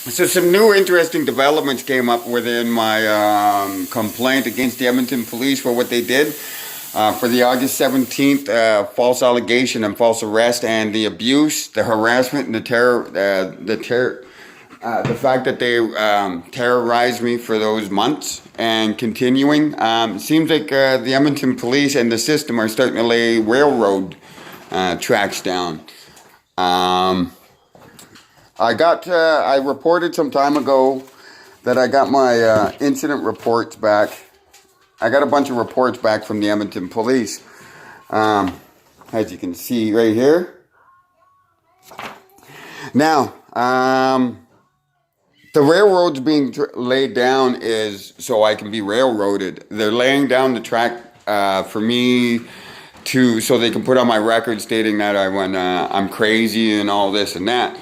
So some new interesting developments came up within my complaint against the Edmonton police for what they did for the August 17th false allegation and false arrest and the abuse, the harassment, and the fact that they terrorized me for those months and continuing. It seems like the Edmonton police and the system are starting to lay railroad tracks down. I reported some time ago that I got my incident reports back. I got a bunch of reports back from the Edmonton police. As you can see right here. Now, the railroads being laid down is so I can be railroaded. They're laying down the track for me so they can put on my record stating that I'm crazy and all this and that.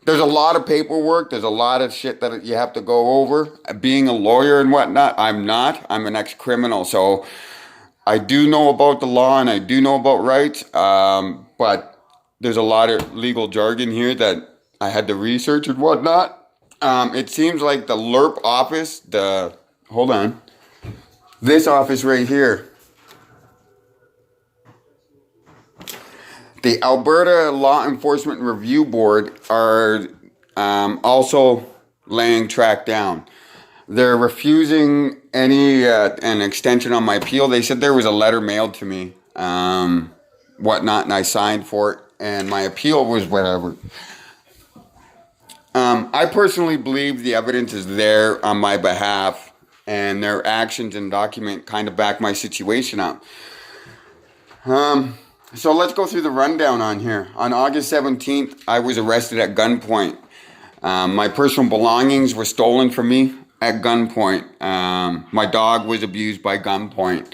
There's a lot of paperwork. There's a lot of shit that you have to go over. Being a lawyer and whatnot, I'm not. I'm an ex-criminal, so I do know about the law and I do know about rights. But there's a lot of legal jargon here that I had to research and whatnot. It seems like the LERP office, hold on, this office right here, the Alberta Law Enforcement Review Board are also laying track down. They're refusing any an extension on my appeal. They said there was a letter mailed to me, whatnot, and I signed for it, and my appeal was whatever. I personally believe the evidence is there on my behalf, and their actions and document kind of back my situation up. So let's go through the rundown on here. On August 17th, I was arrested at gunpoint. My personal belongings were stolen from me at gunpoint. My dog was abused by gunpoint.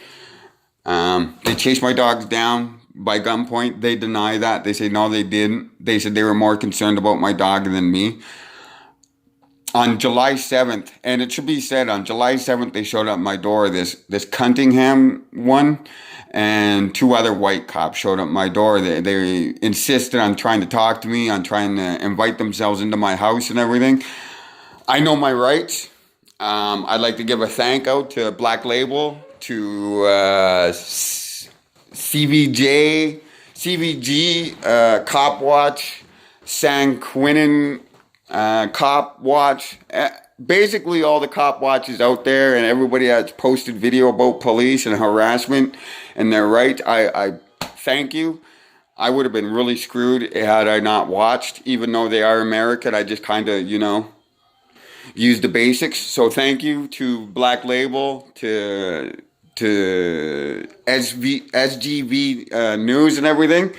They chased my dogs down by gunpoint. They deny that. They say, no, they didn't. They said they were more concerned about my dog than me. On July 7th, and it should be said, on July 7th, they showed up my door, this Cunningham one, and two other white cops showed up my door. They insisted on trying to talk to me, on trying to invite themselves into my house and everything. I know my rights. I'd like to give a thank out to Black Label, to CVG, Cop Watch, San Quentin Cop Watch, basically all the cop watches out there, and everybody that's posted video about police and harassment and their rights. I thank you. I would have been really screwed had I not watched, even though they are American. I just kind of, used the basics. So thank you to Black Label, to SGV News and everything.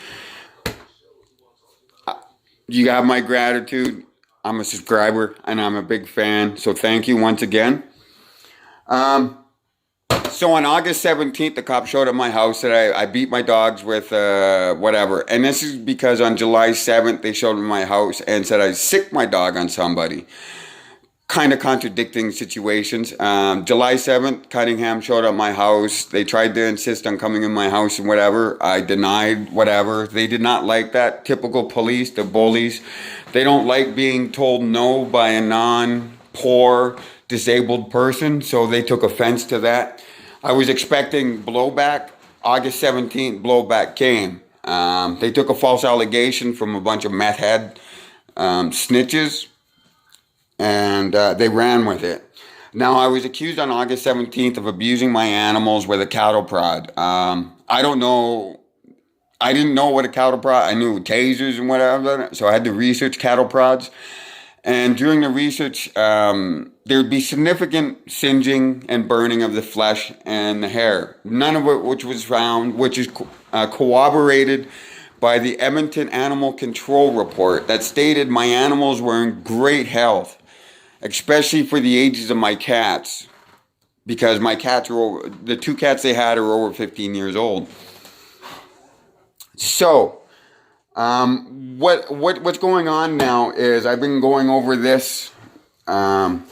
You have my gratitude. I'm a subscriber and I'm a big fan. So thank you once again. So on August 17th, the cop showed up at my house that I beat my dogs with whatever. And this is because on July 7th, they showed up at my house and said I sicked my dog on somebody. Kind of contradicting situations. July 7th, Cunningham showed up at my house. They tried to insist on coming in my house and whatever. I denied whatever. They did not like that. Typical police, the bullies. They don't like being told no by a non-poor, disabled person. So they took offense to that. I was expecting blowback. August 17th, blowback came. They took a false allegation from a bunch of meth head snitches. And they ran with it. Now, I was accused on August 17th of abusing my animals with a cattle prod. I don't know. I didn't know what a cattle prod. I knew tasers and whatever. So I had to research cattle prods. And during the research, there'd be significant singeing and burning of the flesh and the hair. None of it which was found, which is corroborated by the Edmonton Animal Control Report that stated my animals were in great health. Especially for the ages of my cats, because my cats are the two cats they had are over 15 years old. So, what's going on now is I've been going over this, the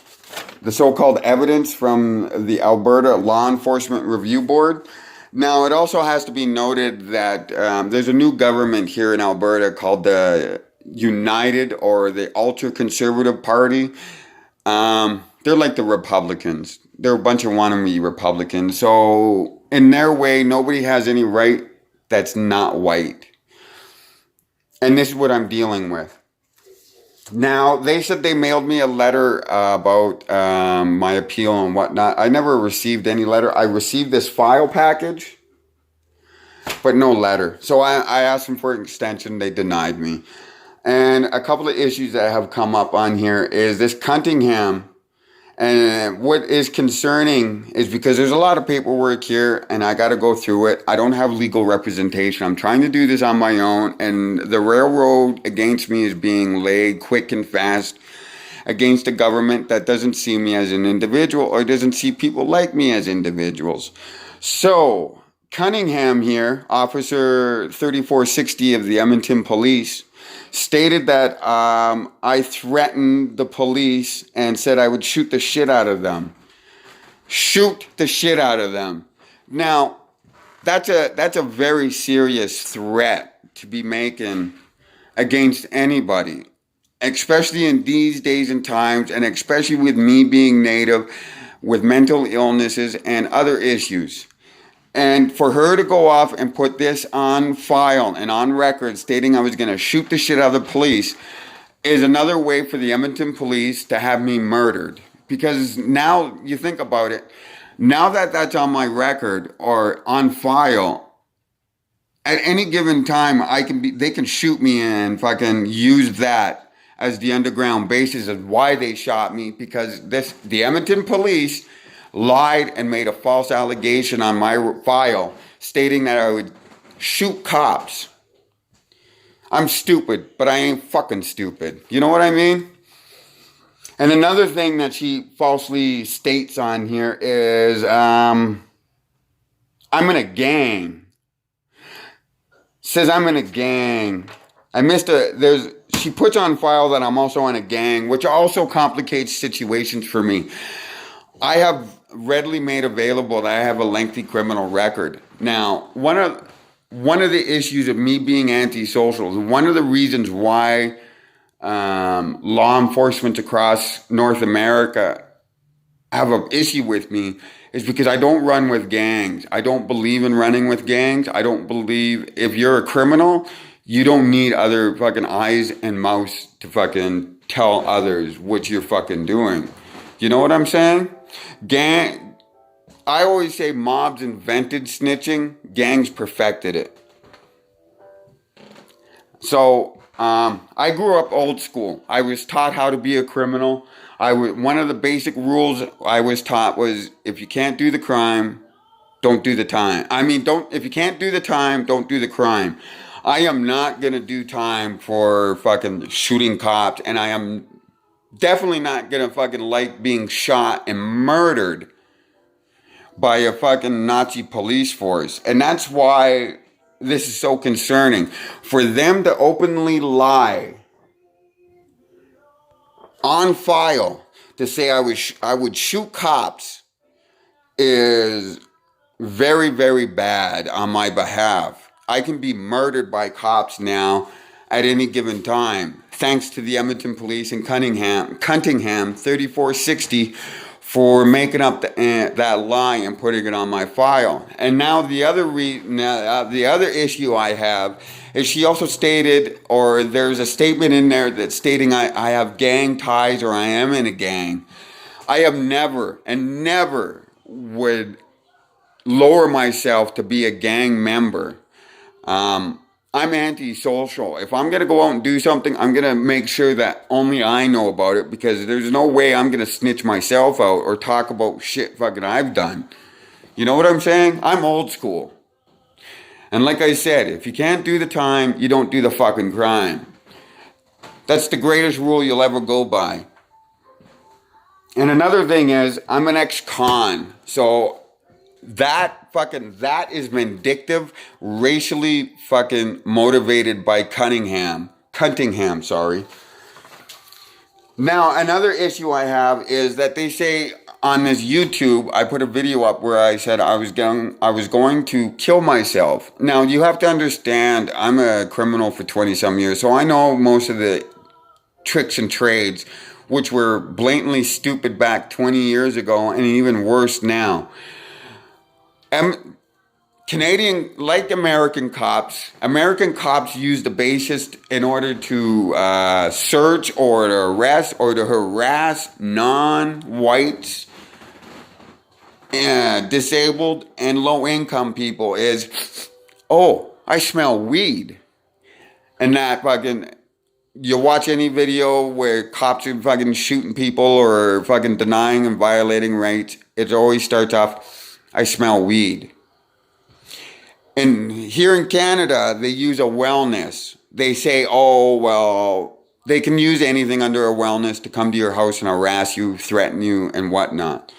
so-called evidence from the Alberta Law Enforcement Review Board. Now, it also has to be noted that there's a new government here in Alberta called the United or the ultra conservative party. They're like the Republicans. They're a bunch of wannabe Republicans. So in their way, nobody has any right that's not white. And this is what I'm dealing with. Now, they said they mailed me a letter about my appeal and whatnot. I never received any letter. I received this file package, but no letter. So I asked them for an extension. They denied me. And a couple of issues that have come up on here is this Cunningham. And what is concerning is because there's a lot of paperwork here and I got to go through it. I don't have legal representation. I'm trying to do this on my own. And the railroad against me is being laid quick and fast against a government that doesn't see me as an individual or doesn't see people like me as individuals. So Cunningham here, Officer 3460 of the Edmonton Police, stated that I threatened the police and said I would shoot the shit out of them. Shoot the shit out of them. Now, that's a very serious threat to be making against anybody, especially in these days and times, and especially with me being Native, with mental illnesses and other issues. And for her to go off and put this on file and on record stating I was going to shoot the shit out of the police is another way for the Edmonton police to have me murdered. Because now you think about it, now that that's on my record or on file, at any given time they can shoot me and fucking use that as the underground basis of why they shot me, because the Edmonton police lied and made a false allegation on my file stating that I would shoot cops. I'm stupid, but I ain't fucking stupid. You know what I mean? And another thing that she falsely states on here is I'm in a gang. Says I'm in a gang. She puts on file that I'm also in a gang, which also complicates situations for me. I have readily made available that I have a lengthy criminal record. Now, one of the issues of me being antisocial, one of the reasons why law enforcement across North America have an issue with me is because I don't run with gangs. I don't believe in running with gangs. I don't believe if you're a criminal, you don't need other fucking eyes and mouths to fucking tell others what you're fucking doing. You know what I'm saying? I always say mobs invented snitching, gangs perfected it. So, I grew up old school. I was taught how to be a criminal. One of the basic rules I was taught was if you can't do the crime, don't do the time. If you can't do the time, don't do the crime. I am not gonna do time for fucking shooting cops, and I am definitely not gonna fucking like being shot and murdered by a fucking Nazi police force. And that's why this is so concerning. For them to openly lie on file to say I would shoot cops is very, very bad on my behalf. I can be murdered by cops now at any given time, thanks to the Edmonton Police and Cunningham 3460 for making up that lie and putting it on my file. And now the other issue I have is she also stated, or there's a statement in there that's stating I have gang ties or I am in a gang. I have never and never would lower myself to be a gang member. I'm antisocial. If I'm going to go out and do something, I'm going to make sure that only I know about it, because there's no way I'm going to snitch myself out or talk about shit fucking I've done. You know what I'm saying? I'm old school. And like I said, if you can't do the time, you don't do the fucking crime. That's the greatest rule you'll ever go by. And another thing is, I'm an ex-con. So that is vindictive, racially fucking motivated by Cunningham, sorry. Now, another issue I have is that they say on this YouTube, I put a video up where I said I was going to kill myself. Now you have to understand, I'm a criminal for 20 some years, so I know most of the tricks and trades, which were blatantly stupid back 20 years ago, and even worse now. Canadian, like American cops use the basis in order to search or to arrest or to harass non-whites, disabled, and low-income people. Is, oh, I smell weed. And that fucking, you watch any video where cops are fucking shooting people or fucking denying and violating rights, it always starts off, I smell weed. And here in Canada, they use a wellness. They say, oh, well, they can use anything under a wellness to come to your house and harass you, threaten you, and whatnot.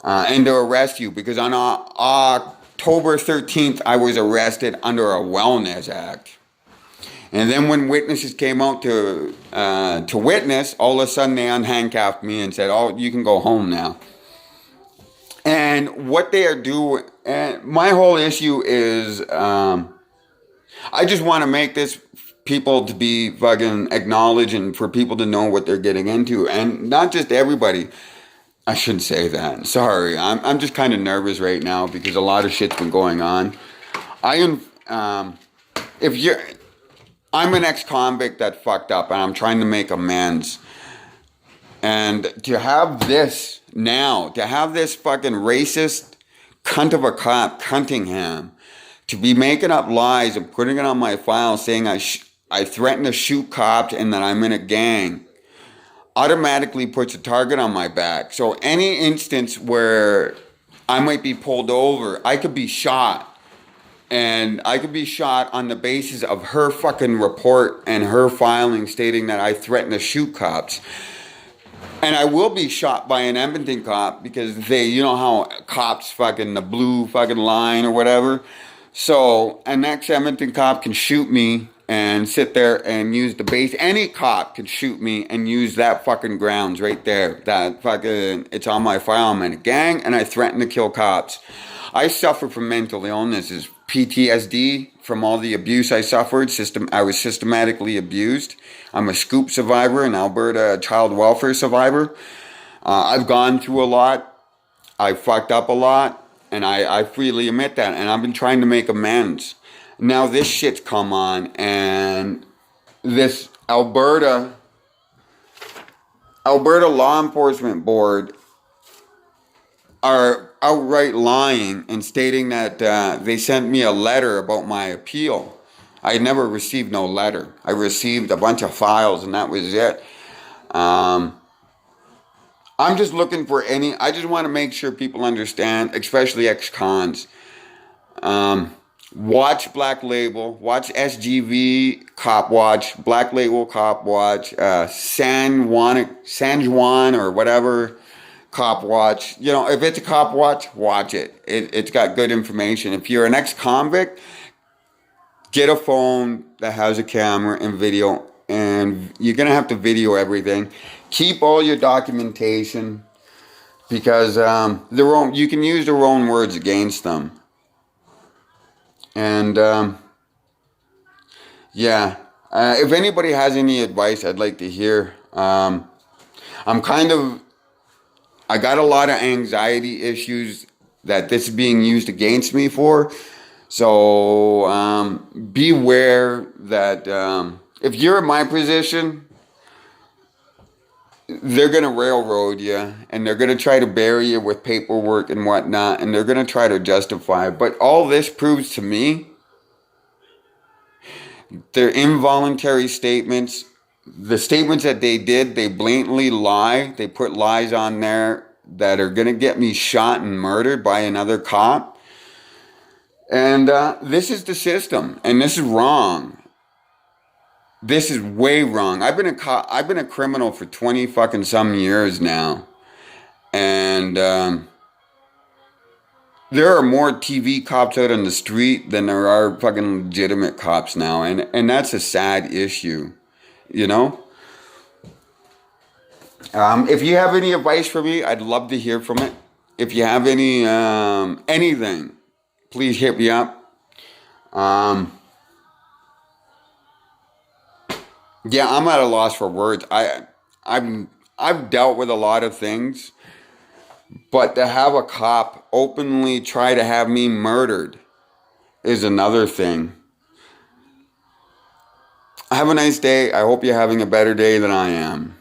And to arrest you. Because on October 13th, I was arrested under a wellness act. And then when witnesses came out to witness, all of a sudden they unhandcuffed me and said, oh, you can go home now. And what they are doing, and my whole issue is, I just want to make this people to be fucking acknowledged and for people to know what they're getting into. And not just everybody. I shouldn't say that. Sorry. I'm just kind of nervous right now because a lot of shit's been going on. I'm an ex-convict that fucked up and I'm trying to make amends. And to have this now, to have this fucking racist cunt of a cop, Cunningham, to be making up lies and putting it on my file saying I threatened to shoot cops and that I'm in a gang, automatically puts a target on my back. So any instance where I might be pulled over, I could be shot. And I could be shot on the basis of her fucking report and her filing stating that I threatened to shoot cops. And I will be shot by an Edmonton cop because you know how cops fucking, the blue fucking line or whatever. So an ex-Edmonton cop can shoot me and sit there and use the base. Any cop can shoot me and use that fucking grounds right there. That fucking, it's on my file. I'm in a gang and I threaten to kill cops. I suffer from mental illnesses, PTSD from all the abuse I suffered. I was systematically abused. I'm a scoop survivor, an Alberta child welfare survivor. I've gone through a lot. I fucked up a lot. And I freely admit that. And I've been trying to make amends. Now this shit's come on. And this Alberta Law Enforcement Board are outright lying and stating that they sent me a letter about my appeal. I never received no letter. I received a bunch of files and that was it. I'm just looking for I just want to make sure people understand, especially ex-cons. Watch Black Label, watch SGV Cop Watch, Black Label Cop Watch, San Juan or whatever Cop Watch. You know, if it's a Cop Watch, watch it. It's got good information. If you're an ex-convict, get a phone that has a camera and video, and you're going to have to video everything. Keep all your documentation because you can use their own words against them. And if anybody has any advice, I'd like to hear. I got a lot of anxiety issues that this is being used against me for. So beware that if you're in my position, they're going to railroad you and they're going to try to bury you with paperwork and whatnot, and they're going to try to justify it. But all this proves to me, their involuntary statements, the statements that they did, they blatantly lie. They put lies on there that are going to get me shot and murdered by another cop. And this is the system, and this is wrong. This is way wrong. I've been a criminal for 20 fucking some years now. And there are more TV cops out on the street than there are fucking legitimate cops now. And that's a sad issue, you know? If you have any advice for me, I'd love to hear from it. If you have any anything, please hit me up. Yeah, I'm at a loss for words. I've dealt with a lot of things, but to have a cop openly try to have me murdered is another thing. Have a nice day. I hope you're having a better day than I am.